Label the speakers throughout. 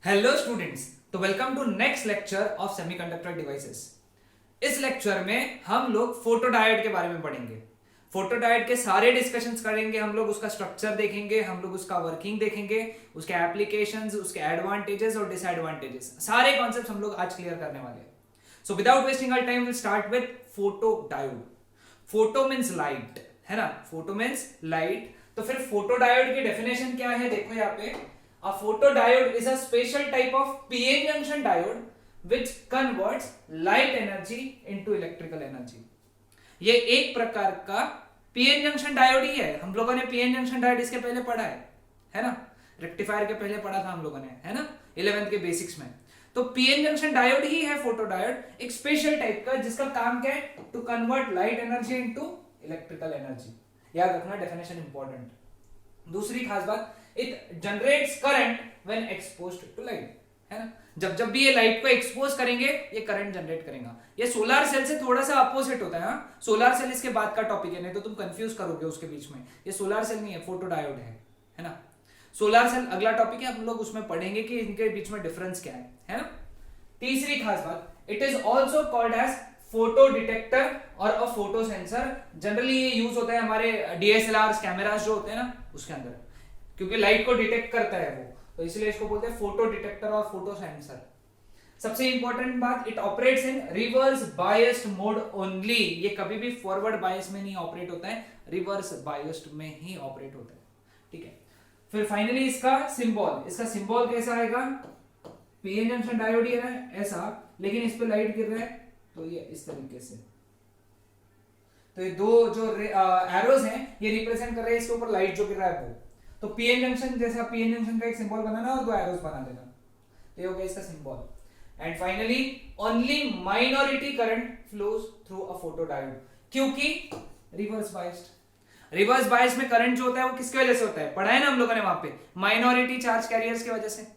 Speaker 1: Hello students, तो welcome to next lecture of semiconductor devices. इस lecture में हम लोग फोटोडायोड के बारे में पढ़ेंगे। फोटोडायोड के सारे डिस्कशंस करेंगे हम लोग, उसका स्ट्रक्चर देखेंगे, हम लोग उसका वर्किंग देखेंगे, उसके एप्लीकेशंस, उसके एडवांटेजेस और डिसएडवांटेजेस, सारे कॉन्सेप्ट्स हम लोग आज क्लियर करने वाले हैं। So without wasting our time will start with photodiode. Photo means light, है ना, फोटो मींस लाइट। तो फिर फोटोडायोड की डेफिनेशन क्या है, देखो यहाँ पे, a photodiode is a special type of p-n junction diode which converts light energy into electrical energy। ये एक प्रकार का पीएन जंक्शन डायोड ही है। हम लोगों ने पीएन जंक्शन डायोड इसके पहले पढ़ा है ना, रेक्टिफायर के पहले पढ़ा था हम लोगों ने, है ना, 11th के बेसिक्स में। तो पीएन जंक्शन डायोड ही है फोटोडायोड, एक स्पेशल टाइप का जिसका काम क्या है, to convert light energy into electrical energy. याद रखना, डेफिनेशन इंपॉर्टेंट। दूसरी खास बात, it generates current when exposed to light, है ना। जब जब भी ये लाइट को एक्सपोज करेंगे ये करंट जनरेट करेगा। ये सोलर सेल से थोड़ा सा अपोजिट होता है। हाँ, सोलर सेल इसके बाद का टॉपिक है, नहीं तो तुम कंफ्यूज करोगे उसके बीच में। ये सोलर सेल नहीं है, फोटोडायोड है ना। सोलर सेल अगला टॉपिक है, हम लोग उसमें पढ़ेंगे कि इनके बीच में डिफरेंस क्या है ना। तीसरी खास बात, it is also called as photo detector और अ फोटो सेंसर। जनरली ये यूज होता है हमारे डीएसएलआर कैमरास जो होते हैं ना उसके अंदर, क्योंकि लाइट को डिटेक्ट करता है वो, तो इसलिए इसको बोलते हैं फोटो डिटेक्टर और फोटो सेंसर। सबसे इंपॉर्टेंट बात, it operates in reverse biased mode only. ये कभी भी फॉरवर्ड बायस में नहीं ऑपरेट होता है, रिवर्स बायस्ड में ही ऑपरेट होता है, ठीक है। फिर फाइनली इसका सिंबल कैसा आएगा, पीएन जंक्शन डायोड ही है ऐसा, लेकिन इस पे लाइट गिर रहा है तो ये इस तरीके से। तो ये दो जो एरोज हैं ये रिप्रेजेंट कर रहे हैं इसके ऊपर लाइट जो गिर रहा है वो। तो पीएन जंक्शन जैसा पीएन जंक्शन का एक सिंबल बनाना और दो एरोस बना देना, तो ये हो गया इसका symbol. And finally only minority current flows through a photodiode, क्योंकि रिवर्स बायस में करंट जो होता है वो किसकी वजह से होता है, पढ़ा है ना हम लोगों ने वहां पे, माइनॉरिटी चार्ज कैरियर्स की वजह से।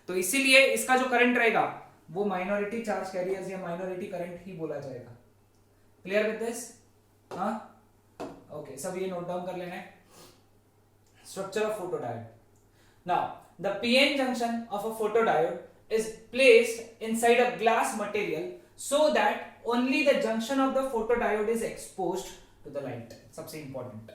Speaker 1: तो इसीलिए इसका जो करंट रहेगा वो माइनॉरिटी चार्ज कैरियर्स या माइनॉरिटी करंट ही बोला जाएगा। Clear with this? हाँ, ओके, सब ये नोट डाउन कर लेना है। Structure of photodiode. Now, the PN junction of a photodiode is placed inside a glass material so that only the junction of the photodiode is exposed to the light. सबसे important,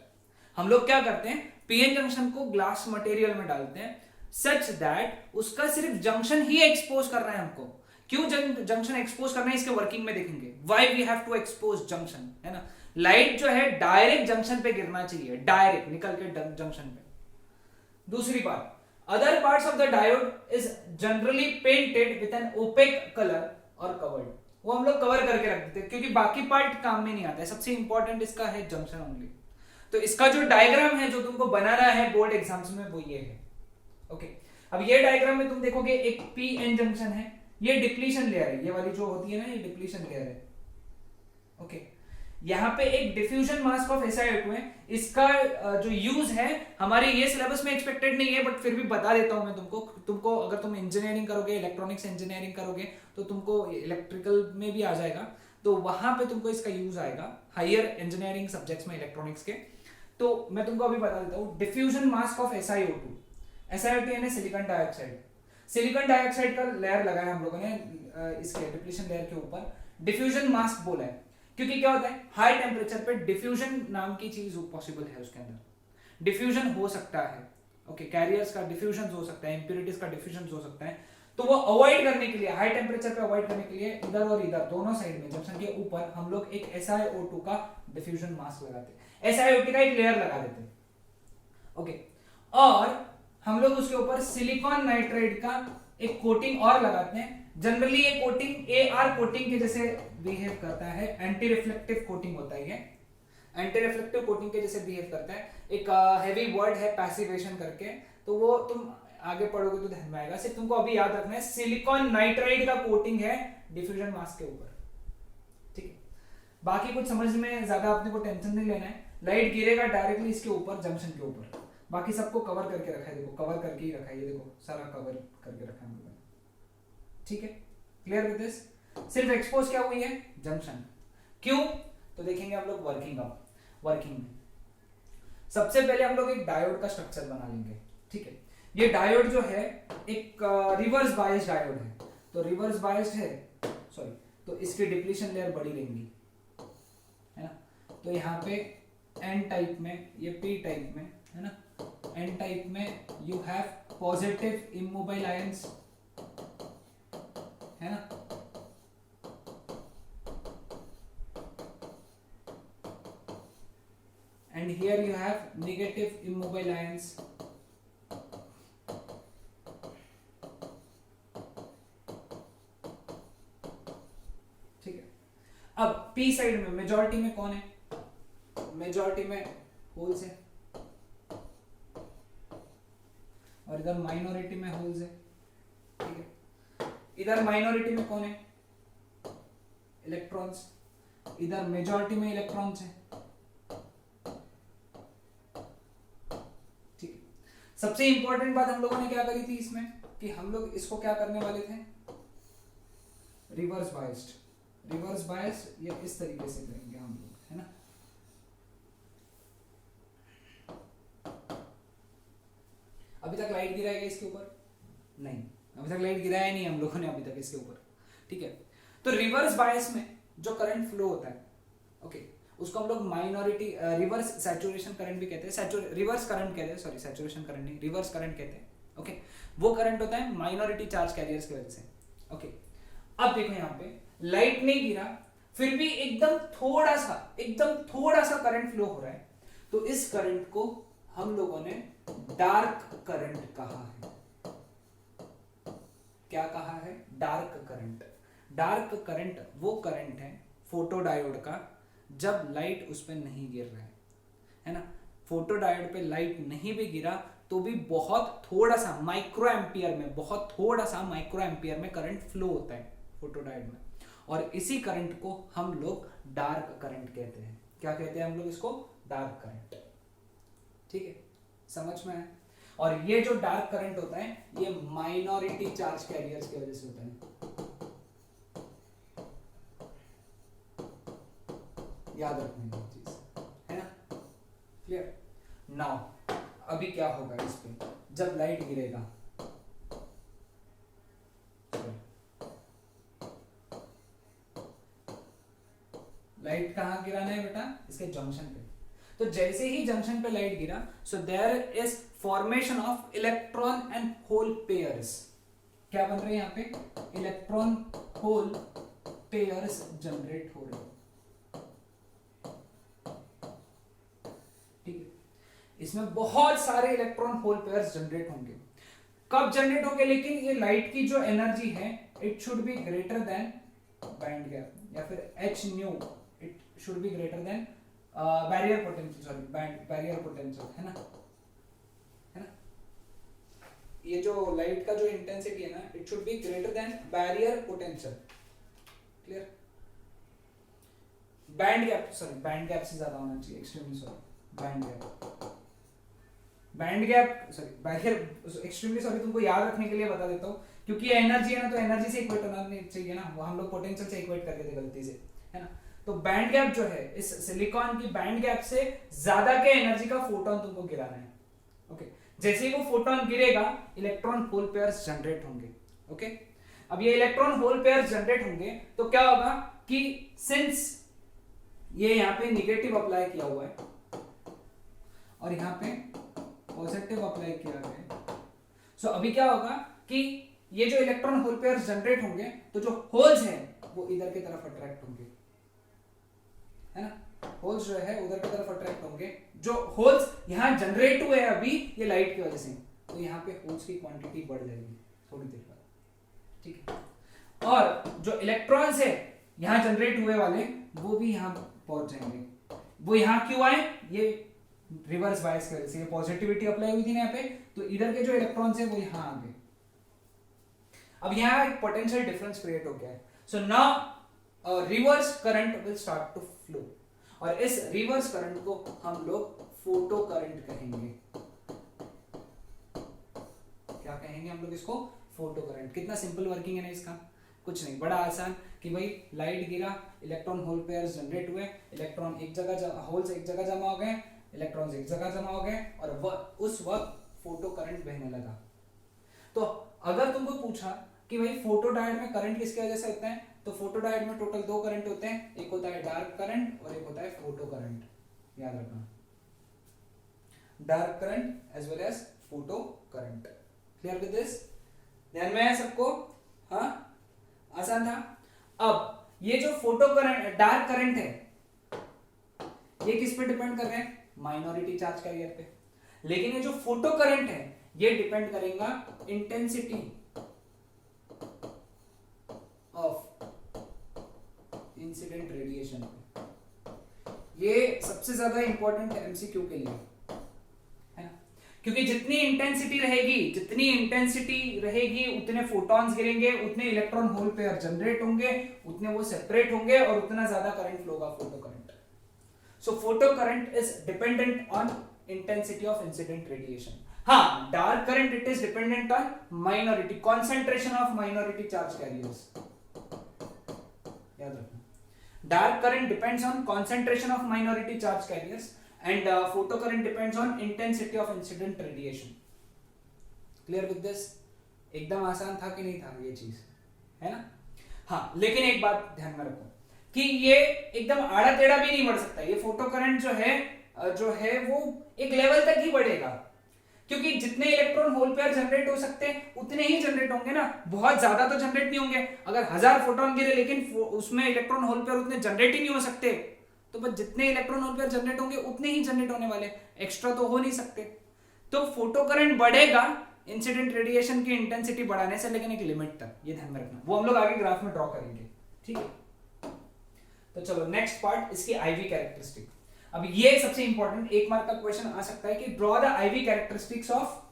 Speaker 1: हम लोग क्या करते हैं, PN junction को glass material में डालते हैं सच दैट उसका सिर्फ जंक्शन ही एक्सपोज कर रहा है हमको। क्यों जंक्शन एक्सपोज करना है इसके वर्किंग में देखेंगे, why we have to expose junction, है ना। लाइट जो है डायरेक्ट जंक्शन पे गिरना चाहिए, डायरेक्ट निकल के जंक्शन पे। दूसरी बात, other parts of the diode is generally painted with an opaque colour और कवर्ड। वो हम लोग कवर करके रख देते हैं क्योंकि बाकी पार्ट काम में नहीं आता है। सबसे इंपॉर्टेंट इसका है जंक्शन ओनली। तो इसका जो डायग्राम है जो तुमको बनाना है बोर्ड एग्जाम्स में वो ये है, ओके। अब ये डायग्राम में तुम देखोगे एक पी एन जंक्शन है, ये डिप्लीशन लेयर है, ये वाली जो होती है ना ये डिप्लीशन लेयर है, ओके। यहाँ पे एक डिफ्यूजन मास्क ऑफ SiO2 है। इसका जो यूज है हमारे ये सिलेबस में एक्सपेक्टेड नहीं है, बट फिर भी बता देता हूं मैं तुमको अगर तुम इंजीनियरिंग करोगे, इलेक्ट्रॉनिक्स इंजीनियरिंग करोगे तो तुमको इलेक्ट्रिकल में भी आ जाएगा, तो वहां पे तुमको इसका यूज आएगा हायर इंजीनियरिंग सब्जेक्ट्स में इलेक्ट्रॉनिक्स के। तो मैं तुमको अभी बता देता हूँ, डिफ्यूजन मास्क ऑफ SiO2 यानी सिलिकॉन डाइऑक्साइड। सिलिकॉन डाइऑक्साइड का लेयर लगाया हम लोगों ने इसके डिप्लीशन लेयर के ऊपर, डिफ्यूजन मास्क बोला है क्योंकि क्या होता है, हाई टेम्परेचर पे डिफ्यूजन नाम की चीज पॉसिबल है, उसके अंदर डिफ्यूजन हो सकता है, ओके। कैरियर्स का डिफ्यूजन हो सकता है, इंप्योरिटीज का डिफ्यूजन हो सकता है। तो वो अवॉइड करने के लिए, हाई टेम्परेचर पे अवॉइड करने के लिए इधर और इधर दोनों साइड में जंक्शन के ऊपर हम लोग एक SiO2 का डिफ्यूजन मास्क लगाते हैं, SiO2 का एक लेयर लगा देते हैं, ओके। और हम लोग उसके ऊपर सिलिकॉन नाइट्राइड का एक कोटिंग और लगाते हैं। जनरली ये कोटिंग AR कोटिंग के जैसे बिहेव करता है, एंटी रिफ्लेक्टिव कोटिंग होता है, ये एंटी रिफ्लेक्टिव कोटिंग के जैसे बिहेव करता है। एक हेवी वर्ड है पैसिवेशन करके, तो वो तुम आगे पढ़ोगे तो ध्यान में आएगा। सिर्फ तुमको अभी याद रखना है सिलिकॉन नाइट्राइड का कोटिंग है डिफ्यूजन मास्क के ऊपर, ठीक है। बाकी कुछ समझ में ज्यादा अपने को टेंशन नहीं लेना है, लाइट गिरेगा डायरेक्टली इसके ऊपर जंक्शन के ऊपर, बाकी सबको कवर करके रखा है, देखो कवर करके ही रखा है, ये देखो सारा कवर करके रखा है, ठीक है। Clear with this? सिर्फ एक्सपोज क्या हुई है, जंक्शन। क्यों? तो देखेंगे हम लोग वर्किंग में। सबसे पहले हम लोग एक डायोड का स्ट्रक्चर बना लेंगे, ठीक है। ये डायोड जो है एक रिवर्स बायस्ड डायोड है, तो रिवर्स बायस्ड है, सॉरी, तो इसकी डिप्लीशन लेयर बड़ी रहेंगी, है ना। तो यहाँ पे एन टाइप में, ये पी टाइप में, है ना, एन टाइप में you have positive immobile ions, है ना, and here you have negative immobile ions. ठीक है, अब P साइड में मेजॉरिटी में कौन है? मेजॉरिटी में होल्स है, और इधर माइनॉरिटी में होल्स है, ठीक है। इधर माइनॉरिटी में कौन है? इलेक्ट्रॉन्स, इधर मेजॉरिटी में इलेक्ट्रॉन्स है। सबसे इंपॉर्टेंट बात हम लोगों ने क्या करी थी इसमें, कि हम लोग इसको क्या करने वाले थे, रिवर्स बायस्ड। रिवर्स बायस्ड ये इस तरीके से करेंगे हम लोग, है ना। अभी तक लाइट गिरा है इसके ऊपर? नहीं, अभी तक लाइट गिराया नहीं हम लोगों ने अभी तक इसके ऊपर, ठीक है। तो रिवर्स बायस में जो करंट फ्लो होता है, ओके, उसको हम लोग माइनॉरिटी रिवर्स सैचुरेशन करंट भी कहते हैं, रिवर्स करंट कहते हैं, सॉरी सैचुरेशन करंट नहीं, रिवर्स करंट कहते हैं, ओके। वो करंट होता है माइनॉरिटी चार्ज कैरियर्स की वजह से, ओके। अब देखो यहाँ पे लाइट नहीं गिरा, फिर भी एकदम थोड़ा सा करंट फ्लो हो रहा है, तो इस करंट को हम लोगों ने डार्क करंट कहा है। क्या कहा है? Dark current. डार्क करंट वो करंट है फोटोडायोड का जब लाइट उस पर नहीं गिर रहा है ना। फोटोडायोड पे लाइट नहीं भी गिरा तो भी बहुत थोड़ा सा माइक्रो एम्पियर में, बहुत थोड़ा सा माइक्रो एम्पियर में करंट फ्लो होता है फोटोडायोड में, और इसी करंट को हम लोग डार्क करंट कहते हैं। क्या कहते हैं हम लोग इसको? Dark current. ठीक है, समझ में है। और ये जो डार्क करंट होता है ये माइनॉरिटी चार्ज कैरियर्स की वजह से होता है, याद रखने की चीज है ना। क्लियर? नाउ अभी क्या होगा इस पे जब लाइट गिरेगा, लाइट कहां गिराना है बेटा? इसके जंक्शन पे। तो जैसे ही जंक्शन पे लाइट गिरा, so there is formation of electron and hole pairs. क्या बन रहे हैं यहाँ पे? इलेक्ट्रॉन होल पेयर्स जनरेट हो रहे हैं। ठीक है, इसमें बहुत सारे इलेक्ट्रॉन होल पेयर्स जनरेट होंगे। कब जनरेट होंगे? लेकिन ये लाइट की जो एनर्जी है it should be greater than band gap, या फिर H new, it should be greater than barrier potential, sorry barrier potential, है ना, है ना। ये जो लाइट का जो इंटेंसिटी है ना, it should be greater than barrier potential. Clear? Band gap, sorry band gap से ज्यादा होना चाहिए, extremely sorry, band gap sorry barrier, extremely sorry, तुमको याद रखने के लिए बता देता हूँ, क्योंकि ये एनर्जी है ना, तो एनर्जी से इक्वेट होना चाहिए ना, वो हम लोग पोटेंशियल से इक्वेट कर देते गलती से, है ना। तो बैंड गैप जो है, इस सिलिकॉन की बैंड गैप से ज्यादा के एनर्जी का फोटोन तुमको गिराना है। ओके, जैसे ही वो फोटोन गिरेगा इलेक्ट्रॉन होल पेयर्स जनरेट होंगे। ओके, अब ये इलेक्ट्रॉन होल पेयर्स जनरेट होंगे तो क्या होगा कि सिंस ये यहाँ पे निगेटिव अप्लाई किया हुआ है और यहाँ पे पॉजिटिव अप्लाई किया गया है, सो अभी क्या होगा कि ये जो इलेक्ट्रॉन होल पेयर्स जनरेट होंगे तो जो होल्स हैं वो इधर की तरफ अट्रैक्ट होंगे, है ना। होल्स जो है उधर की तरफ अट्रैक्ट होंगे। जो होल्स यहाँ जनरेट हुए हैं अभी ये लाइट की वजह से, तो यहाँ पे होल्स की क्वांटिटी बढ़ जाएगी थोड़ी देर बाद। ठीक है, और जो इलेक्ट्रॉन्स है यहाँ जनरेट हुए वाले वो भी यहाँ पहुंच जाएंगे। वो यहाँ क्यों आए? ये रिवर्स बायस की वजह से, ये पॉजिटिविटी अप्लाई हुई थी ना यहाँ पे, तो इधर के जो इलेक्ट्रॉन्स है वो यहाँ आ गए। अब यहाँ एक पोटेंशियल डिफरेंस क्रिएट हो गया है। So now reverse current will start to flow, और इस रिवर्स करंट को हम लोग फोटो करंट कहेंगे। क्या कहेंगे हम लोग इसको? Photo current. कितना सिंपल वर्किंग है ना इसका, कुछ नहीं, बड़ा आसान कि भाई लाइट गिरा, इलेक्ट्रॉन होल पेयर्स जनरेट हुए, इलेक्ट्रॉन एक जगह, होल्स एक जगह जमा हो गए, इलेक्ट्रॉन्स एक जगह जमा हो गए, और उस वक्त फोटो करंट बहने लगा। तो अगर तुमको पूछा कि भाई फोटो डायोड में करंट किसकी वजह से होता है, तो फोटो डायोड में टोटल दो करंट होते हैं, एक होता है डार्क करंट और एक होता है फोटो करंट, याद रखना, dark current as well as photo current. Clear with this? ध्यान में है सबको? हाँ, आसान था। अब ये जो फोटो करंट, डार्क करंट है, ये किस पे डिपेंड कर रहे हैं? माइनॉरिटी चार्ज कैरियर पे। लेकिन ये जो फोटो करंट है ये डिपेंड करेगा इंटेंसिटी ऑफ इंसिडेंट रेडिएशन पे। ये सबसे ज्यादा इंपॉर्टेंट है एमसीक्यू के लिए, है ना, क्योंकि जितनी इंटेंसिटी रहेगी उतने फोटॉन्स गिरेंगे, उतने इलेक्ट्रॉन होल पेयर जनरेट होंगे, उतने वो सेपरेट होंगे और उतना ज्यादा करंट फ्लो होगा photo current. So photo current is dependent on intensity of incident radiation. हाँ, dark current it is dependent on minority concentration of minority charge carriers. याद रखना, dark current depends on concentration of minority charge carriers and photo current depends on intensity of incident radiation. Clear with this? एकदम आसान था कि नहीं था ये चीज, है ना? हाँ, लेकिन एक बात ध्यान में रखो कि ये एकदम आड़ा टेढ़ा भी नहीं बढ़ सकता। ये फोटो करंट जो है वो एक लेवल तक ही बढ़ेगा, क्योंकि जितने इलेक्ट्रॉन होल पेयर जनरेट हो सकते हैं उतने ही जनरेट होंगे ना, बहुत ज्यादा तो जनरेट नहीं होंगे। अगर 1000 फोटोन गिरे लेकिन उसमें इलेक्ट्रॉन होल पेयर उतने जनरेट ही नहीं हो सकते, तो बस जितने इलेक्ट्रॉन होल पेयर जनरेट होंगे उतने ही जनरेट होने वाले, एक्स्ट्रा तो हो नहीं सकते। तो फोटो करंट बढ़ेगा इंसिडेंट रेडिएशन की इंटेंसिटी बढ़ाने से, लेकिन एक लिमिट तक, ये ध्यान में रखना। वो हम लोग आगे ग्राफ में ड्रॉ करेंगे, ठीक है? तो चलो नेक्स्ट पार्ट, इसकी आईवी कैरेक्टरिस्टिक। अब ये सबसे इंपॉर्टेंट, एक मार्क का क्वेश्चन आ सकता है कि draw the IV characteristics of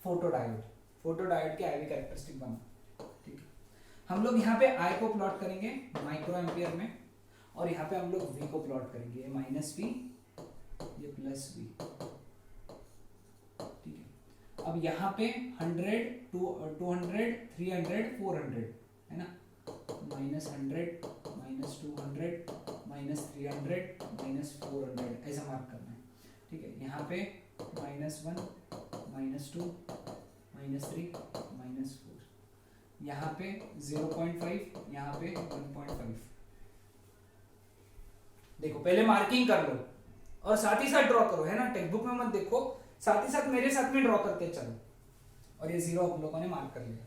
Speaker 1: photodiode. Photodiode की आईवी कैरेक्टरिस्टिक बना, ठीक है? हम लोग यहाँ पे आई को प्लॉट करेंगे माइक्रो एम्पियर में, और यहाँ पे हम लोग वी को प्लॉट करेंगे, ये माइनस वी, ये प्लस वी, ठीक है? अब यहाँ पे 100, 200, 300, 400 है ना, -100, -200, -300, -400 ऐसा मार्क करना है, ठीक है? यहाँ पे -1, -2, -3, -4, यहाँ पे 0.5, यहाँ पे 1.5। देखो पहले मार्किंग कर लो और साथ ही साथ ड्रॉ करो, है ना? टेक्स्ट बुक में मत देखो, साथ ही साथ मेरे साथ में ड्रॉ करते चलो। और ये 0 हम लोगों ने मार्क कर लिया,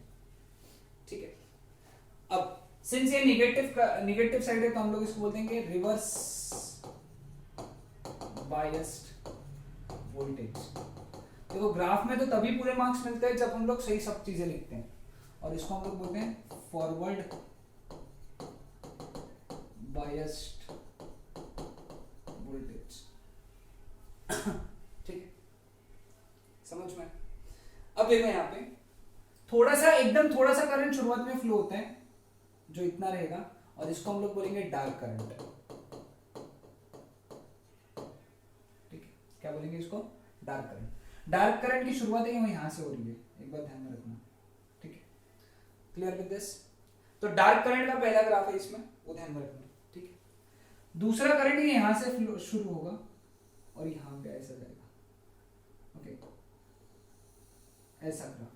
Speaker 1: ठीक है? अब सिंस ये निगेटिव साइड है तो हम लोग इसको बोलते हैं रिवर्स बायस्ड वोल्टेज। देखो ग्राफ में तो तभी पूरे मार्क्स मिलते हैं जब हम लोग सही सब चीजें लिखते हैं, और इसको हम लोग बोलते हैं फॉरवर्ड बायस्ड वोल्टेज, ठीक है? समझ में? अब देखो यहाँ पे थोड़ा सा करंट शुरुआत में फ्लो होता है जो इतना रहेगा, और इसको हम लोग बोलेंगे डार्क करंट, ठीक है? क्या बोलेंगे इसको? Dark current. डार्क करंट की शुरुआत है यहां से हो रही है, एक बार ध्यान में रखना, ठीक है? Clear with this? तो डार्क करंट का पहला ग्राफ है इसमें, वो ध्यान में रखना, ठीक है? दूसरा करंट यहां से शुरू होगा और यहां पे ऐसा जाएगा, ओके? ऐसा ग्राफ,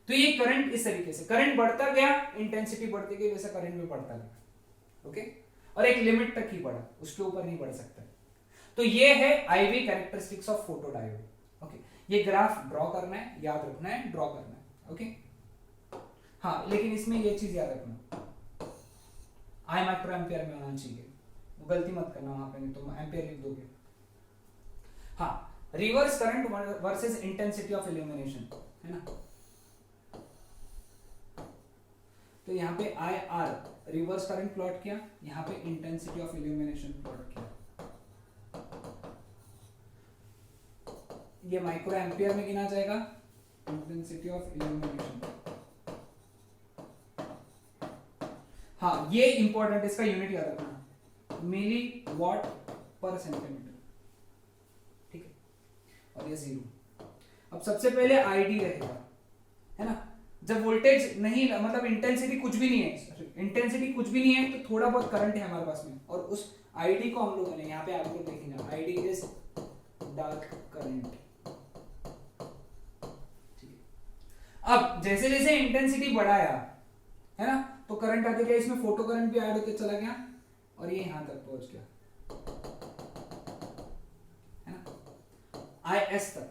Speaker 1: तो ये करंट इस तरीके से करंट बढ़ता गया, इंटेंसिटी बढ़ती गई, वैसा करंट भी बढ़ता गया, ओके? और एक लिमिट तक ही बढ़ा, उसके ऊपर नहीं बढ़ सकता। तो ये है IV characteristics of photodiode, okay? ये ग्राफ ड्रॉ करना है, याद रखना है, ड्रॉ करना है, ओके? हाँ, लेकिन इसमें ये चीज याद रखना, आई माइक्रो एम्पियर में होना चाहिए, गलती मत करना वहां पे, नहीं तो एम्पियर लिख दोगे। हाँ, reverse current versus intensity of illumination, है ना? तो यहाँ पे I R reverse current plot किया, यहाँ पे इंटेंसिटी ऑफ इल्यूमिनेशन प्लॉट किया। ये माइक्रो एम्पियर में गिना जाएगा, इंटेंसिटी ऑफ इल्यूमिनेशन। हाँ, ये इंपॉर्टेंट, इसका यूनिट याद रखना, मिली वॉट पर सेंटीमीटर, ठीक है? और ये 0। अब सबसे पहले आईडी रहेगा, है ना? जब वोल्टेज नहीं, मतलब इंटेंसिटी कुछ भी नहीं है, इंटेंसिटी कुछ भी नहीं है, तो थोड़ा बहुत करंट है हमारे पास में, और उस आईडी को हम लोगों ने यहाँ पे आप लोग देखेंगे, आईडी इज डार्क करंट। अब जैसे जैसे इंटेंसिटी बढ़ाया है ना, तो करंट आते गया, इसमें फोटो करंट भी ऐड होते चला गया और ये यहां तक पहुंच गया है ना, IS तक।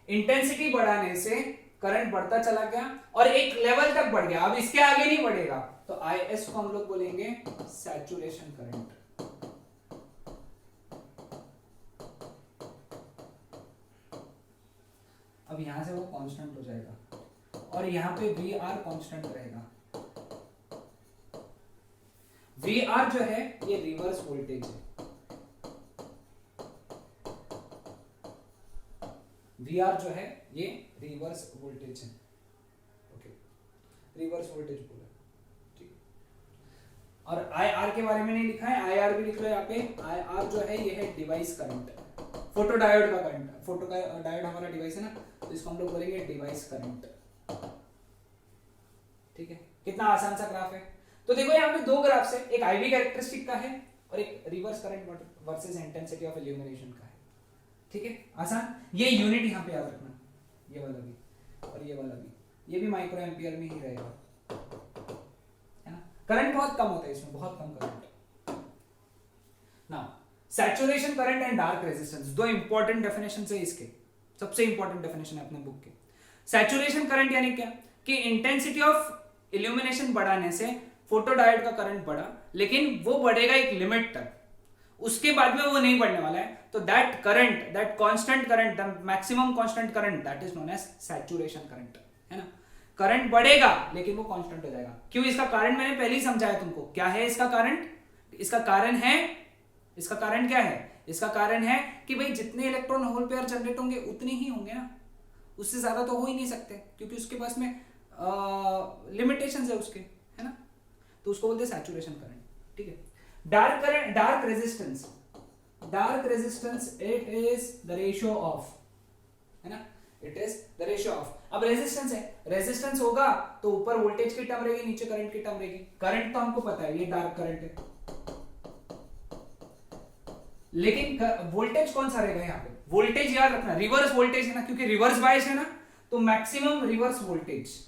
Speaker 1: इंटेंसिटी बढ़ाने से करंट बढ़ता चला गया और एक लेवल तक बढ़ गया, अब इसके आगे नहीं बढ़ेगा, तो IS को हम लोग बोलेंगे सैचुरेशन करंट। अब यहां से वो कांस्टेंट हो जाएगा और यहां पे VR कांस्टेंट रहेगा। VR जो है ये रिवर्स वोल्टेज है, VR जो है ये रिवर्स वोल्टेज है, ओके, रिवर्स वोल्टेज बोला, ठीक है। और IR के बारे में नहीं लिखा है, IR भी लिख लो यहाँ पे। IR जो है ये है डिवाइस करंट, फोटो डायोड का करंट, फोटो का डायोड हमारा डिवाइस है ना, तो इसको हम लोग बोलेंगे डिवाइस करंट, ठीक है। कितना आसान सा ग्राफ है। तो देखो यहाँ पे दो ग्राफ्स है, एक IV कैरेक्टरिस्टिक का है और एक reverse current versus intensity of illumination का है, ठीक है, आसान। ये यूनिट यहाँ पे याद रखना, ये वाला भी और ये वाला भी, ये भी माइक्रो एम्पियर में ही रहेगा, है ना। करंट बहुत कम होता है इसमें, बहुत कम current. Now saturation current and dark resistance, दो इंपॉर्टेंट डेफिनेशन है इसके, सबसे इंपॉर्टेंट डेफिनेशन है अपने बुक के। सैचुरेशन करंट यानी क्या, कि इंटेंसिटी ऑफ इल्यूमिनेशन बढ़ाने से फोटोडायोड का करंट बढ़ा, लेकिन वो बढ़ेगा एक लिमिट तक, उसके बाद में वो नहीं बढ़ने वाला है, तो that current, that constant current, the maximum constant current, that is known as saturation current, है ना। करंट बढ़ेगा लेकिन वो कांस्टेंट हो जाएगा। क्यों? इसका कारण मैंने पहले ही समझाया तुमको। क्या है इसका कारण? इसका कारण है, इसका कारण क्या है? इसका कारण है कि भाई जितने इलेक्ट्रॉन होल पेयर जनरेट होंगे उतने ही होंगे ना, उससे ज्यादा तो हो ही नहीं सकते, क्योंकि उसके पास में लिमिटेशंस है उसके, है ना। तो उसको बोलते हैं सैचुरेशन करंट, ठीक है। Dark current, dark resistance, dark resistance it is the ratio of, है ना, it is the ratio of. अब रेजिस्टेंस है, रेजिस्टेंस होगा तो ऊपर वोल्टेज की टर्म रहेगी, नीचे करंट की टर्म रहेगी। करंट तो हमको पता है ये डार्क करंट है, लेकिन वोल्टेज कौन सा रहेगा यहाँ पे? वोल्टेज याद रखना रिवर्स वोल्टेज है ना, क्योंकि रिवर्स बायस है ना, तो maximum reverse voltage,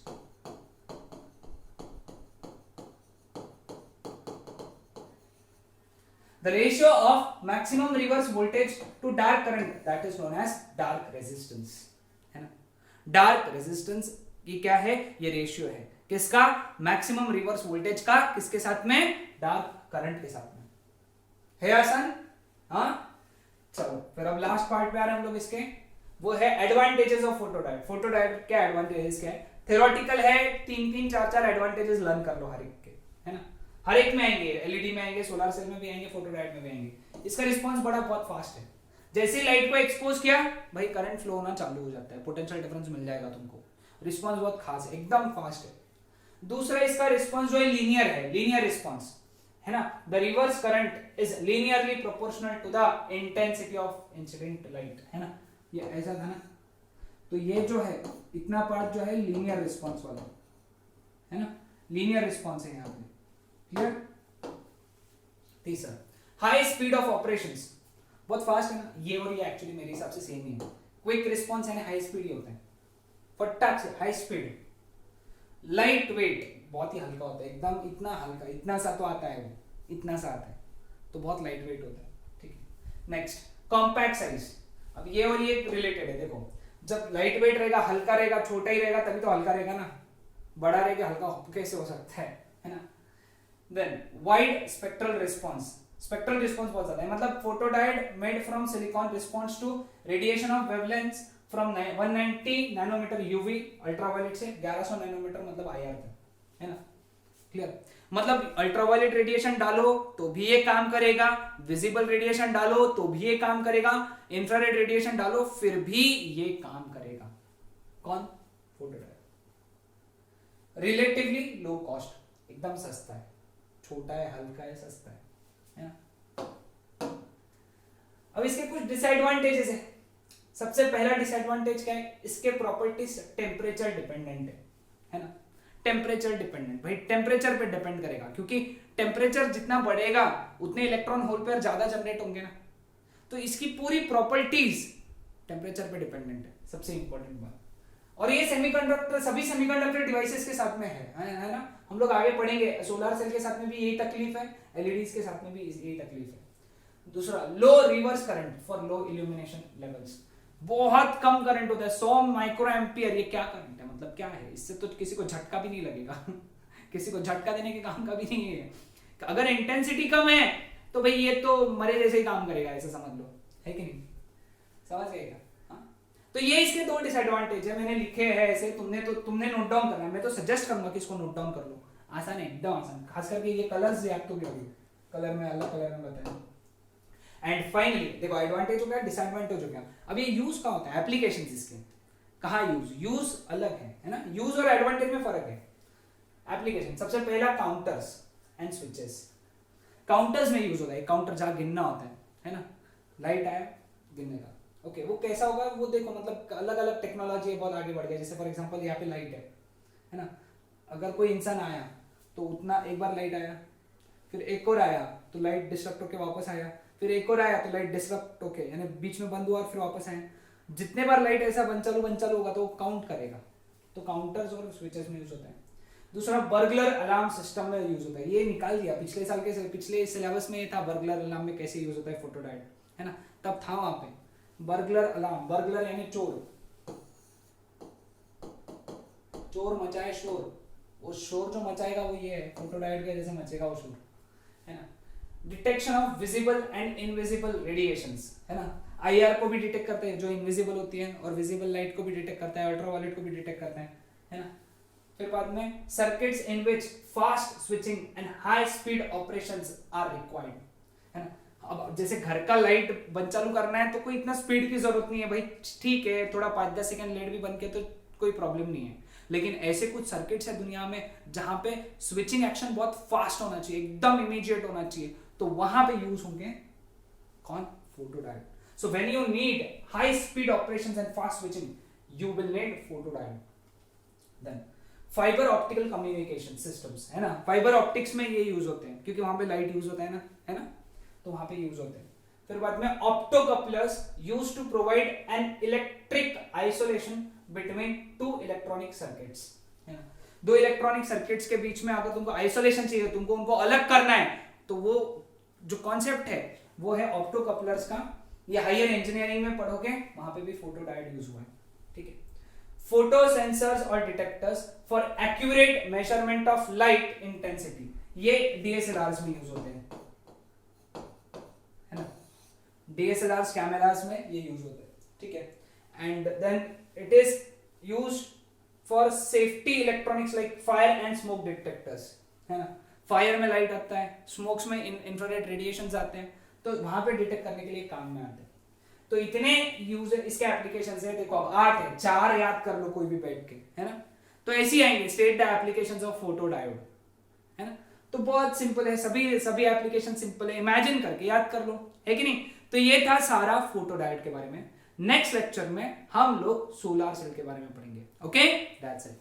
Speaker 1: the ratio of maximum reverse voltage to dark current, that is known as dark resistance, है ना। डार्क रेजिस्टेंस ये क्या है? ये रेशियो है किसका? मैक्सिमम रिवर्स वोल्टेज का, किसके साथ में? डार्क करंट के साथ में। है आसान? हाँ, चलो फिर अब लास्ट पार्ट पे आ रहे हैं हम लोग इसके, वो है एडवांटेजेस ऑफ फोटोडायोड। फोटोडायोड क्या एडवांटेजेस क्या है? थ्योरेटिकल है, 3-3 4-4 एडवांटेजेस लर्न कर लो हर एक के, है ना। हर एक में आएंगे, एलईडी में आएंगे, सोलर सेल में भी आएंगे, फोटोडायोड में भी आएंगे। इसका रिस्पांस बड़ा बहुत फास्ट है, जैसे लाइट को एक्सपोज किया भाई करंट फ्लो होना चालू हो जाता है, पोटेंशियल डिफरेंस मिल जाएगा तुमको। रिस्पांस बहुत खास है, एकदम फास्ट है। दूसरा इसका रिस्पांस जो है लीनियर है, लीनियर रिस्पांस, है ना। The reverse current is linearly proportional to the intensity of incident light, है ना। ये ऐसा था ना, तो ये जो है इतना पार्ट जो है लीनियर रिस्पांस वाला, है ना, लीनियर रिस्पांस है यहाँ पे, क्लियर। तीसरा हाई स्पीड ऑफ ऑपरेशंस, बहुत फास्ट है ना ये, और ये एक्चुअली मेरे हिसाब से सेम ही है। क्विक रिस्पांस है ना, हाई स्पीड ही होता है, फटाक से हाई स्पीड। लाइट वेट, बहुत ही हल्का होता है, एकदम इतना हल्का, इतना सा तो आता है वो, इतना सा आता है, तो बहुत लाइट वेट होता है, ठीक है। नेक्स्ट कॉम्पैक्ट साइज, अब ये और ये रिलेटेड है। देखो जब लाइट वेट रहेगा, हल्का रहेगा, छोटा ही रहेगा तभी तो हल्का रहेगा ना, बड़ा रहेगा हल्का कैसे हो सकता है ना। Then wide spectral response, spectral response बहुत ज्यादा है, मतलब photodiode made from silicon response to radiation of wavelengths from 190 nanometre UV ultraviolet से 1100 नैनोमीटर मतलब IR तक, है ना, क्लियर। मतलब अल्ट्रावायलेट रेडिएशन डालो तो भी ये काम करेगा, विजिबल रेडिएशन डालो तो भी ये काम करेगा, इंफ्रारेड रेडिएशन डालो फिर भी ये काम करेगा। कौन? फोटोडायोड। रिलेटिवली लो कॉस्ट, एकदम सस्ता है, छोटा है, हल्का है, सस्ता है ना। अब इसके कुछ डिसएडवांटेजेस है। सबसे पहला डिसएडवांटेज क्या है? इसके प्रॉपर्टीज टेम्परेचर डिपेंडेंट है, है ना। टेम्परेचर डिपेंडेंट, भाई टेम्परेचर पे डिपेंड करेगा, क्योंकि टेम्परेचर जितना बढ़ेगा उतने इलेक्ट्रॉन होल पेयर ज्यादा जनरेट होंगे ना, तो इसकी पूरी प्रॉपर्टीज टेम्परेचर पे डिपेंडेंट है, सबसे इंपॉर्टेंट बात। और ये सेमीकंडक्टर सभी सेमीकंडक्टर डिवाइसेस के साथ में है ना। हम लोग आगे पढ़ेंगे, सोलर सेल के साथ में भी यही तकलीफ है, एलईडीज के साथ में भी यही तकलीफ है। दूसरा, low reverse current for low illumination levels, बहुत कम करंट होता है, 100 माइक्रो एम्पियर। ये क्या करंट है, मतलब क्या है, इससे तो किसी को झटका भी नहीं लगेगा किसी को झटका देने के काम का भी नहीं है। अगर इंटेंसिटी कम है तो भाई ये तो मरे जैसे ही काम करेगा, ऐसा समझ लो, है कि नहीं, समझ गएगा। तो ये इसके दो डिसएडवांटेज है, मैंने लिखे हैं ऐसे, तुमने नोट डाउन करना है। मैं तो सजेस्ट करूंगा कि इसको नोट डाउन कर लो, आसान है, एकदम आसान, खास करके ये कलर्स याद तो क्या होगी, कलर में अलग कलर में बताया। एंड फाइनली देखो, एडवांटेज हो गया, डिसएडवांटेज हो गया। अब ये यूज कहाँ होता है, एप्लीकेशंस इसके कहाँ यूज अलग है ना, यूज और एडवांटेज में फर्क है। एप्लीकेशन, सबसे पहला काउंटर्स एंड स्विचेस। काउंटर्स में यूज होता है, काउंटर जहाँ गिनना होता है ना, लाइट आया गिनने का, ओके वो कैसा होगा वो देखो, मतलब अलग अलग टेक्नोलॉजी है, बहुत आगे बढ़ गया। जैसे फॉर एग्जांपल यहाँ पे लाइट है ना, अगर कोई इंसान आया तो उतना एक बार लाइट आया, फिर एक और आया तो लाइट डिस्ट्रक्ट होकर वापस आया, फिर एक और आया तो लाइट डिस्ट्रक्ट होके यानी बीच में बंद हुआ और फिर वापस आया। जितने बार लाइट ऐसा बंद चालू होगा तो वो काउंट करेगा, तो काउंटर्स और स्विचेस में यूज होता है। दूसरा, बर्गलर अलार्म सिस्टम में यूज होता है, ये निकाल दिया पिछले साल के, पिछले सिलेबस में ये था बर्गलर अलार्म में कैसे यूज होता है, फोटोडायोड है ना, तब था वहां पे बर्गलर अलार्म। बर्गलर यानी चोर मचाए शोर, वो शोर जो मचाएगा वो ये है, फोटोडायोड के जैसे मचेगा वो शोर, है ना। Detection of visible and invisible radiations, है ना, आईआर को भी डिटेक्ट करते हैं जो इनविजिबल होती है, और विजिबल लाइट को भी डिटेक्ट करता है, अल्ट्रावायलेट को भी डिटेक्ट करता है ना। फिर बाद में circuits in which fast switching and high speed operations are required, है ना। अब जैसे घर का लाइट बंद चालू करना है तो कोई इतना स्पीड की जरूरत नहीं है भाई, ठीक है थोड़ा 5-10 सेकंड लेट भी बन के तो कोई प्रॉब्लम नहीं है, लेकिन ऐसे कुछ सर्किट्स है दुनिया में जहां पे स्विचिंग एक्शन बहुत फास्ट होना चाहिए, एकदम इमीडिएट होना चाहिए, तो वहां पे यूज होंगे कौन, photodiode. So when you need high speed operations and fast switching you will need photodiode. Then fibre optical communication systems, है ना, फाइबर ऑप्टिक्स में ये यूज होते हैं क्योंकि वहां पे लाइट यूज होता है ना, तो वहां पे यूज होते हैं। फिर बाद में optocouplers used to provide an electric isolation between two electronic circuits, है ना। दो इलेक्ट्रॉनिक सर्किट्स के बीच में अगर तुमको आइसोलेशन चाहिए, तुमको उनको अलग करना है, तो वो जो कॉन्सेप्ट है वो है ऑप्टोकपलर्स का। ये हायर इंजीनियरिंग में पढ़ोगे, वहां पे भी फोटोडायोड यूज हुआ है, ठीक है। फोटो सेंसर्स और detectors for accurate measurement of light intensity, ये डीएसएलआर्स में यूज होते हैं, है ना, डीएसएलआर्स कैमरास में ये यूज होते हैं, ठीक है। And then it is used for safety electronics like fire and smoke detectors, है ना। फायर में लाइट आता है, स्मोक्स में इंफ्रारेड रेडिएशंस आते हैं, तो वहां पे डिटेक्ट करने के लिए काम में आते हैं। तो इतने यूज इसके एप्लीकेशंस है, देखो अब 8 है, 4 याद कर लो कोई भी बैठ के, है ना। तो ऐसे ही आएंगे, state the applications of photodiode, है ना। तो बहुत सिंपल है, सभी एप्लीकेशन सिंपल है, इमेजिन करके याद कर लो, है कि नहीं। तो ये था सारा फोटोडायोड के बारे में। नेक्स्ट लेक्चर में हम लोग सोलर सेल के बारे में पढ़ेंगे, ओके, दैट्स इट।